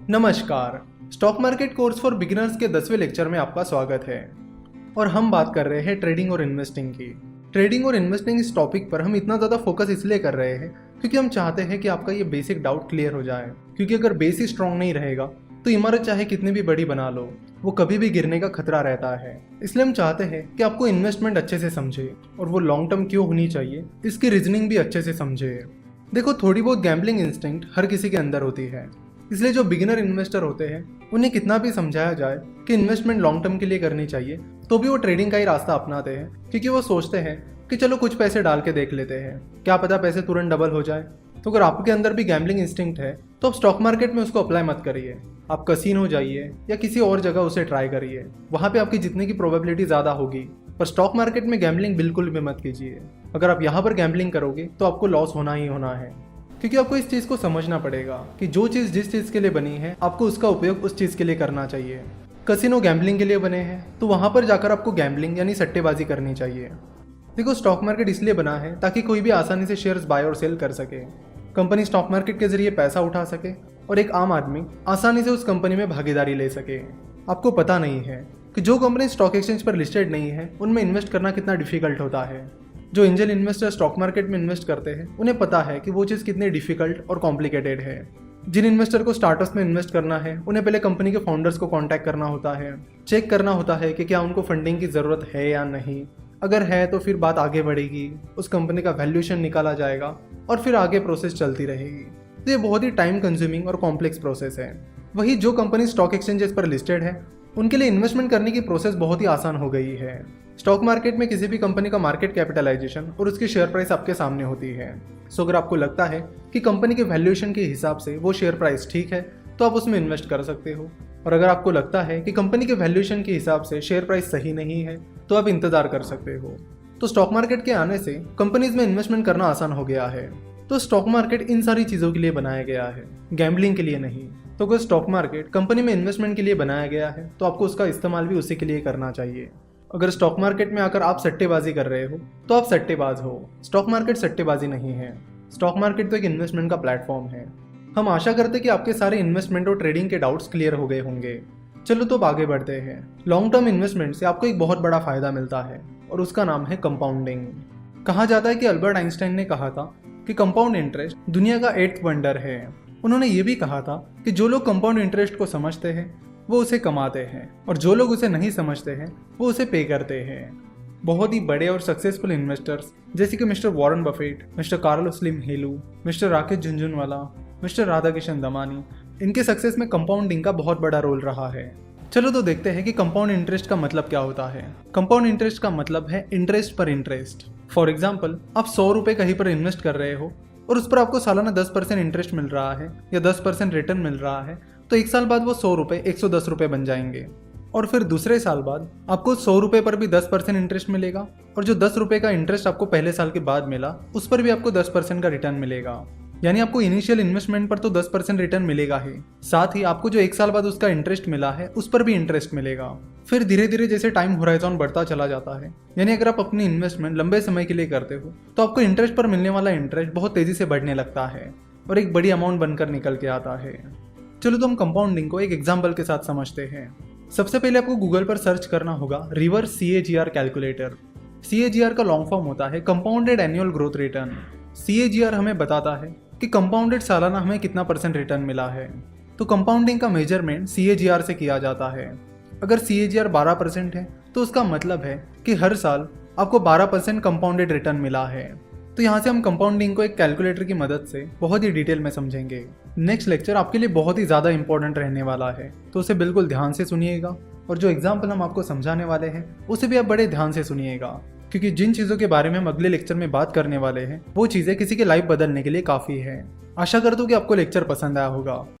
नमस्कार। Stock market course for beginners के 10वें लेक्चर में आपका स्वागत है और हम बात कर रहे हैं ट्रेडिंग और इन्वेस्टिंग की। ट्रेडिंग और इन्वेस्टिंग इस टॉपिक पर हम इतना ज़्यादा फोकस इसलिए कर रहे हैं क्योंकि हम चाहते हैं कि आपका ये बेसिक डाउट क्लियर हो जाए, क्योंकि अगर बेस ही स्ट्रॉन्ग नहीं रहेगा तो इमारत चाहे कितनी भी बड़ी बना लो वो कभी भी गिरने का खतरा रहता है। इसलिए हम चाहते हैं कि आपको इन्वेस्टमेंट अच्छे से समझे और वो लॉन्ग टर्म क्यों होनी चाहिए इसकी रीजनिंग भी अच्छे से समझे। देखो, थोड़ी बहुत गैम्बलिंग इंस्टिंक्ट हर किसी के अंदर होती है, इसलिए जो बिगिनर इन्वेस्टर होते हैं उन्हें कितना भी समझाया जाए कि इन्वेस्टमेंट लॉन्ग टर्म के लिए करनी चाहिए तो भी वो ट्रेडिंग का ही रास्ता अपनाते हैं, क्योंकि वो सोचते हैं कि चलो कुछ पैसे डाल के देख लेते हैं, क्या पता पैसे तुरंत डबल हो जाए। तो अगर आपके अंदर भी गैम्बलिंग इंस्टिंक्ट है तो आप स्टॉक मार्केट में उसको अप्लाई मत करिए। आप कसीनो जाइए या किसी और जगह उसे ट्राई करिए, वहाँ पे आपकी जीतने की प्रोबेबिलिटी ज़्यादा होगी। पर स्टॉक मार्केट में गैम्बलिंग बिल्कुल भी मत कीजिए। अगर आप यहाँ पर गैम्बलिंग करोगे तो आपको लॉस होना ही होना है, क्योंकि आपको इस चीज़ को समझना पड़ेगा कि जो चीज़ जिस चीज़ के लिए बनी है आपको उसका उपयोग उस चीज़ के लिए करना चाहिए। कसिनो गैम्बलिंग के लिए बने हैं तो वहाँ पर जाकर आपको गैम्बलिंग यानी सट्टेबाजी करनी चाहिए। देखो, स्टॉक मार्केट इसलिए बना है ताकि कोई भी आसानी से शेयर्स बाय और सेल कर सके, कंपनी स्टॉक मार्केट के जरिए पैसा उठा सके और एक आम आदमी आसानी से उस कंपनी में भागीदारी ले सके। आपको पता नहीं है कि जो कंपनी स्टॉक एक्सचेंज पर लिस्टेड नहीं है उनमें इन्वेस्ट करना कितना डिफिकल्ट होता है। जो एंजल इन्वेस्टर स्टॉक मार्केट में इन्वेस्ट करते हैं उन्हें पता है कि वो चीज़ कितनी डिफिकल्ट और कॉम्प्लिकेटेड है। जिन इन्वेस्टर को स्टार्टअप्स में इन्वेस्ट करना है उन्हें पहले कंपनी के फाउंडर्स को कांटेक्ट करना होता है, चेक करना होता है कि क्या उनको फंडिंग की ज़रूरत है या नहीं। अगर है तो फिर बात आगे बढ़ेगी, उस कंपनी का वैल्यूएशन निकाला जाएगा और फिर आगे प्रोसेस चलती रहेगी। तो ये बहुत ही टाइम कंज्यूमिंग और कॉम्प्लेक्स प्रोसेस है। वही जो कंपनी स्टॉक एक्सचेंजेस पर लिस्टेड है उनके लिए इन्वेस्टमेंट करने की प्रोसेस बहुत ही आसान हो गई है। स्टॉक मार्केट में किसी भी कंपनी का मार्केट कैपिटलाइजेशन और उसकी शेयर प्राइस आपके सामने होती है। सो अगर आपको लगता है कि कंपनी के वैल्यूएशन के हिसाब से वो शेयर प्राइस ठीक है तो आप उसमें इन्वेस्ट कर सकते हो, और अगर आपको लगता है कि कंपनी के वैल्यूएशन के हिसाब से शेयर प्राइस सही नहीं है तो आप इंतजार कर सकते हो। तो स्टॉक मार्केट के आने से कंपनीज में इन्वेस्टमेंट करना आसान हो गया है। तो स्टॉक मार्केट इन सारी चीज़ों के लिए बनाया गया है, गैम्बलिंग के लिए नहीं। तो अगर स्टॉक मार्केट कंपनी में इन्वेस्टमेंट के लिए बनाया गया है तो आपको उसका इस्तेमाल भी उसी के लिए करना चाहिए। अगर स्टॉक मार्केट में आकर आप सट्टेबाजी कर रहे हो तो आप सट्टेबाज हो। स्टॉक मार्केट सट्टेबाजी नहीं है। स्टॉक मार्केट तो एक इन्वेस्टमेंट का प्लेटफॉर्म है। हम आशा करते हैं कि आपके सारे इन्वेस्टमेंट और ट्रेडिंग के डाउट्स क्लियर हो गए होंगे। चलो तो अब आगे बढ़ते हैं। लॉन्ग टर्म इन्वेस्टमेंट से आपको एक बहुत बड़ा फायदा मिलता है और उसका नाम है कंपाउंडिंग। कहा जाता है कि अल्बर्ट आइंस्टाइन ने कहा था कि कंपाउंड इंटरेस्ट दुनिया का 8th वंडर है। उन्होंने ये भी कहा था कि जो लोग कंपाउंड इंटरेस्ट को समझते हैं वो उसे कमाते हैं और जो लोग उसे नहीं समझते हैं वो उसे पे करते हैं। बहुत ही बड़े और सक्सेसफुल इन्वेस्टर्स जैसे कि mister Warren Buffett, mister Carlos Slim Helu, mister Rakesh Jhunjhunwala, mister Radhakishan Damani, इनके सक्सेस में कंपाउंडिंग का बहुत बड़ा रोल रहा है। चलो तो देखते हैं कि कंपाउंड इंटरेस्ट का मतलब क्या होता है। कंपाउंड इंटरेस्ट का मतलब है इंटरेस्ट पर इंटरेस्ट। फॉर एग्जाम्पल, आप 100 रुपये कहीं पर इन्वेस्ट कर रहे हो और उस पर आपको सालाना 10% इंटरेस्ट मिल रहा है या 10% रिटर्न मिल रहा है, तो एक साल बाद वो 100 रुपये 110 रुपये बन जाएंगे। और फिर दूसरे साल बाद आपको 100 रुपये पर भी 10% इंटरेस्ट मिलेगा और जो 10 रुपये का इंटरेस्ट आपको पहले साल के बाद मिला उस पर भी आपको 10% का रिटर्न मिलेगा। यानी आपको इनिशियल इन्वेस्टमेंट पर तो 10% रिटर्न मिलेगा ही, साथ ही आपको जो एक साल बाद उसका इंटरेस्ट मिला है उस पर भी इंटरेस्ट मिलेगा। फिर धीरे धीरे जैसे टाइम होराइजन बढ़ता चला जाता है, यानी अगर आप अपनी इन्वेस्टमेंट लंबे समय के लिए करते हो तो आपको इंटरेस्ट पर मिलने वाला इंटरेस्ट बहुत तेजी से बढ़ने लगता है और एक बड़ी अमाउंट बनकर निकल के आता है। चलो तो हम कंपाउंडिंग को एक एग्जाम्पल के साथ समझते हैं। सबसे पहले आपको गूगल पर सर्च करना होगा रिवर्स CAGR कैलकुलेटर। CAGR का लॉन्ग फॉर्म होता है compounded annual growth return. CAGR हमें बताता है कि कंपाउंडेड सालाना हमें कितना % रिटर्न मिला है। तो कंपाउंडिंग का मेजरमेंट CAGR से किया जाता है। अगर CAGR 12% है तो उसका मतलब है कि हर साल आपको 12% कंपाउंडेड रिटर्न मिला है। तो यहाँ से हम कंपाउंडिंग को एक कैलकुलेटर की मदद से बहुत ही डिटेल में समझेंगे। नेक्स्ट लेक्चर आपके लिए बहुत ही ज़्यादा इंपॉर्टेंट रहने वाला है, तो उसे बिल्कुल ध्यान से सुनिएगा और जो एग्जाम्पल हम आपको समझाने वाले हैं उसे भी आप बड़े ध्यान से सुनिएगा, क्योंकि जिन चीज़ों के बारे में हम अगले लेक्चर में बात करने वाले हैं वो चीज़ें किसी की लाइफ बदलने के लिए काफ़ी है। आशा करता हूँ कि आपको लेक्चर पसंद आया होगा।